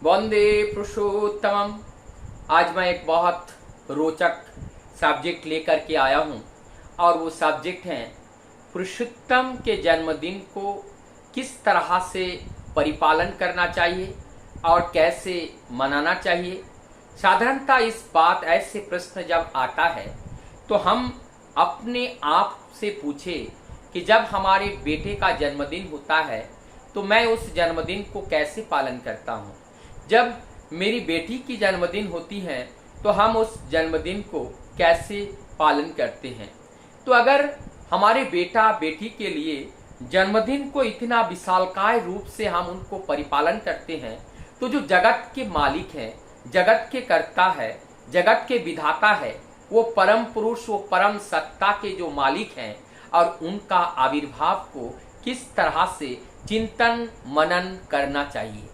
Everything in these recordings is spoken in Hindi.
वंदे पुरुषोत्तमम। आज मैं एक बहुत रोचक सब्जेक्ट लेकर के आया हूँ और वो सब्जेक्ट है पुरुषोत्तम के जन्मदिन को किस तरह से परिपालन करना चाहिए और कैसे मनाना चाहिए। साधारणतः इस बात ऐसे प्रश्न जब आता है तो हम अपने आप से पूछे कि जब हमारे बेटे का जन्मदिन होता है तो मैं उस जन्मदिन को कैसे पालन करता हूँ। जब मेरी बेटी की जन्मदिन होती है तो हम उस जन्मदिन को कैसे पालन करते हैं। तो अगर हमारे बेटा बेटी के लिए जन्मदिन को इतना विशालकाय रूप से हम उनको परिपालन करते हैं तो जो जगत के मालिक हैं, जगत के कर्ता है, जगत के विधाता है, वो परम पुरुष, वो परम सत्ता के जो मालिक हैं और उनका आविर्भाव को किस तरह से चिंतन मनन करना चाहिए।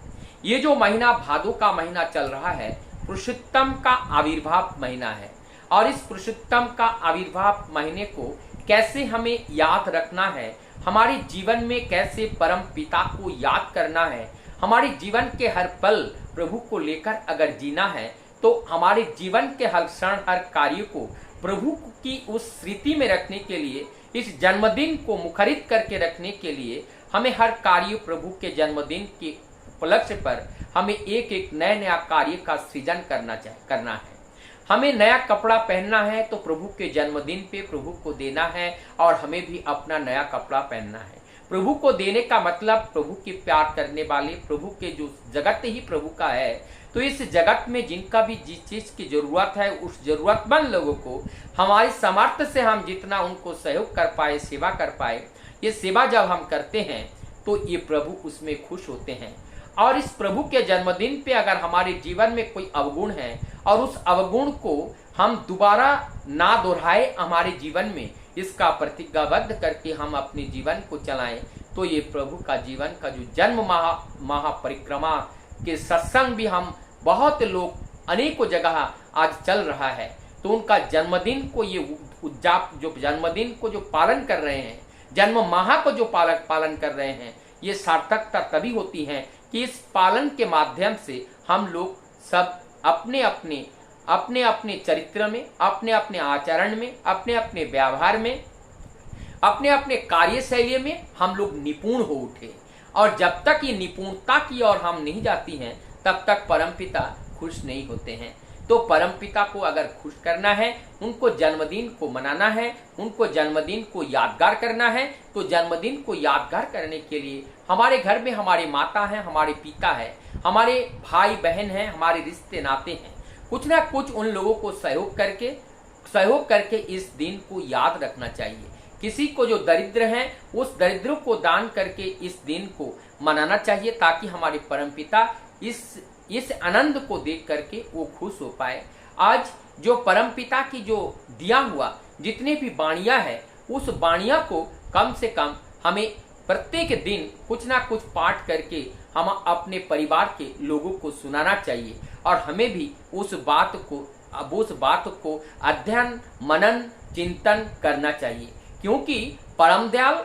ये जो महीना भादो का महीना चल रहा है पुरुषोत्तम का आविर्भाव महीना है और इस पुरुषोत्तम का आविर्भाव महीने को कैसे हमें याद रखना है, हमारे जीवन में कैसे परम पिता को याद करना है, हमारे जीवन के हर पल प्रभु को लेकर अगर जीना है तो हमारे जीवन के हर क्षण हर कार्य को प्रभु की उस स्थिति में रखने के लिए, इस जन्मदिन को मुखरित करके रखने के लिए हमें हर कार्य प्रभु के जन्मदिन के उपलक्ष्य पर हमें एक एक नया नया कार्य का सृजन करना है। हमें नया कपड़ा पहनना है तो प्रभु के जन्मदिन पे प्रभु को देना है और हमें भी अपना नया कपड़ा पहनना है। प्रभु को देने का मतलब प्रभु के प्यार करने वाले, प्रभु के जो जगत ही प्रभु का है, तो इस जगत में जिनका भी जिस चीज की जरूरत है उस जरूरतमंद लोगों को हमारी सामर्थ्य से हम जितना उनको सहयोग कर पाए, सेवा कर पाए, ये सेवा जब हम करते हैं तो ये प्रभु उसमें खुश होते हैं। और इस प्रभु के जन्मदिन पे अगर हमारे जीवन में कोई अवगुण है और उस अवगुण को हम दोबारा ना दोहराए हमारे जीवन में, इसका प्रतिज्ञाबद्ध करके हम अपने जीवन को चलाएं, तो ये प्रभु का जीवन का जो जन्म महापरिक्रमा के सत्संग भी हम बहुत लोग अनेकों जगह आज चल रहा है, तो उनका जन्मदिन को ये जो जन्मदिन को जो पालन कर रहे हैं, जन्म माह को जो पालन कर रहे हैं, ये सार्थकता तभी होती है कि इस पालन के माध्यम से हम लोग सब अपने अपने चरित्र में, अपने अपने आचरण में, अपने अपने व्यवहार में, अपने अपने कार्यशैली में हम लोग निपुण हो उठे। और जब तक ये निपुणता की ओर हम नहीं जाती हैं तब तक परमपिता खुश नहीं होते हैं। तो परमपिता को अगर खुश करना है, उनको जन्मदिन को मनाना है, उनको जन्मदिन को यादगार करना है, तो जन्मदिन को यादगार करने के लिए हमारे घर में हमारे माता हैं, हमारे पिता है, हमारे भाई बहन हैं, हमारे रिश्ते नाते हैं, कुछ ना कुछ उन लोगों को सहयोग करके इस दिन को याद रखना चाहिए। किसी को जो दरिद्र हैं उस दरिद्र को दान करके इस दिन को मनाना चाहिए ताकि हमारे परमपिता इस आनंद को देख करके वो खुश हो पाए। आज जो परमपिता की जो दिया हुआ जितने भी बाणियां है उस बाणियां को कम से कम हमें प्रत्येक दिन कुछ ना कुछ पाठ करके हम अपने परिवार के लोगों को सुनाना चाहिए और हमें भी उस बात को अध्ययन मनन चिंतन करना चाहिए। क्योंकि परम दयाल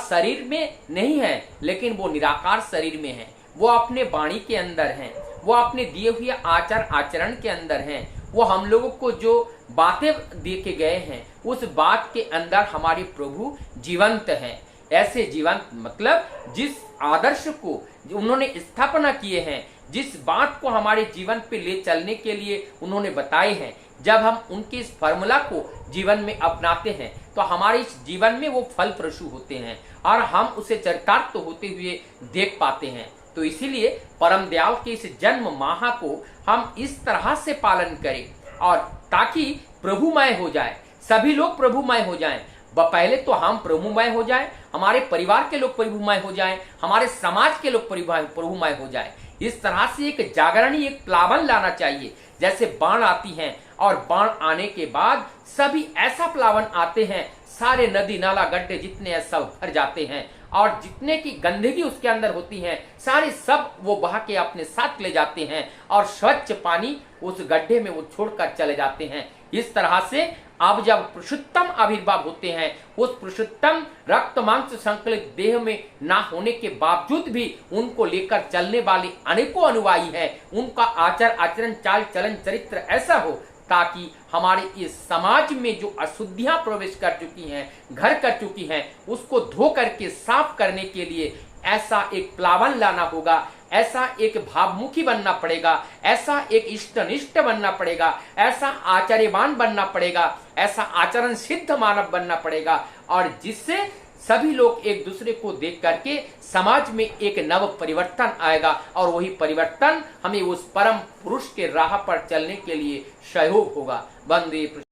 शरीर में नहीं है लेकिन वो निराकार शरीर में है, वो अपने वाणी के अंदर हैं, वो अपने दिए हुए आचरण के अंदर हैं, वो हम लोगों को जो बातें दे के गए हैं उस बात के अंदर हमारे प्रभु जीवंत हैं। ऐसे जीवंत मतलब जिस आदर्श को उन्होंने स्थापना किए हैं, जिस बात को हमारे जीवन पे ले चलने के लिए उन्होंने बताए हैं, जब हम उनके इस फॉर्मूला को जीवन में अपनाते हैं तो हमारे इस जीवन में वो फल प्रसू होते हैं और हम उसे चरितार्थ होते हुए देख पाते हैं। तो इसीलिए परम दयाल के इस जन्म माह को हम इस तरह से पालन करें और ताकि प्रभुमय हो जाए, सभी लोग प्रभुमय हो जाएं। पहले तो हम प्रभुमय हो जाएं, हमारे परिवार के लोग प्रभुमय हो जाएं, हमारे समाज के लोग प्रभुमय हो जाएं। इस तरह से एक जागरणी, एक प्लावन लाना चाहिए। जैसे बाढ़ आती है और बाढ़ आने के बाद सभी ऐसा प्लावन आते हैं, सारे नदी नाला गड्ढे जितने हैं सब भर जाते हैं और जितने की गंदगी उसके अंदर होती है सारे सब वो बहा के अपने साथ ले जाते हैं और स्वच्छ पानी उस गड्ढे में वो छोड़कर चले जाते हैं। इस तरह से अब जब पुरुषोत्तम आविर्भाव होते हैं, उस पुरुषोत्तम रक्त मांस संकलित देह में ना होने के बावजूद भी उनको लेकर चलने वाले अनेकों अनुयायी हैं, उनका आचार आचरण चाल चलन चरित्र ऐसा हो ताकि हमारे इस समाज में जो अशुद्धियां प्रवेश कर चुकी हैं, घर कर चुकी हैं, उसको धो करके साफ करने के लिए ऐसा एक प्लावन लाना होगा, ऐसा एक भावमुखी बनना पड़ेगा, ऐसा एक इष्टनिष्ठ बनना पड़ेगा, ऐसा आचार्यवान बनना पड़ेगा, ऐसा आचरण सिद्ध मानव बनना पड़ेगा, और जिससे सभी लोग एक दूसरे को देख करके समाज में एक नव परिवर्तन आएगा, और वही परिवर्तन हमें उस परम पुरुष के राह पर चलने के लिए सहयोग होगा। वंदे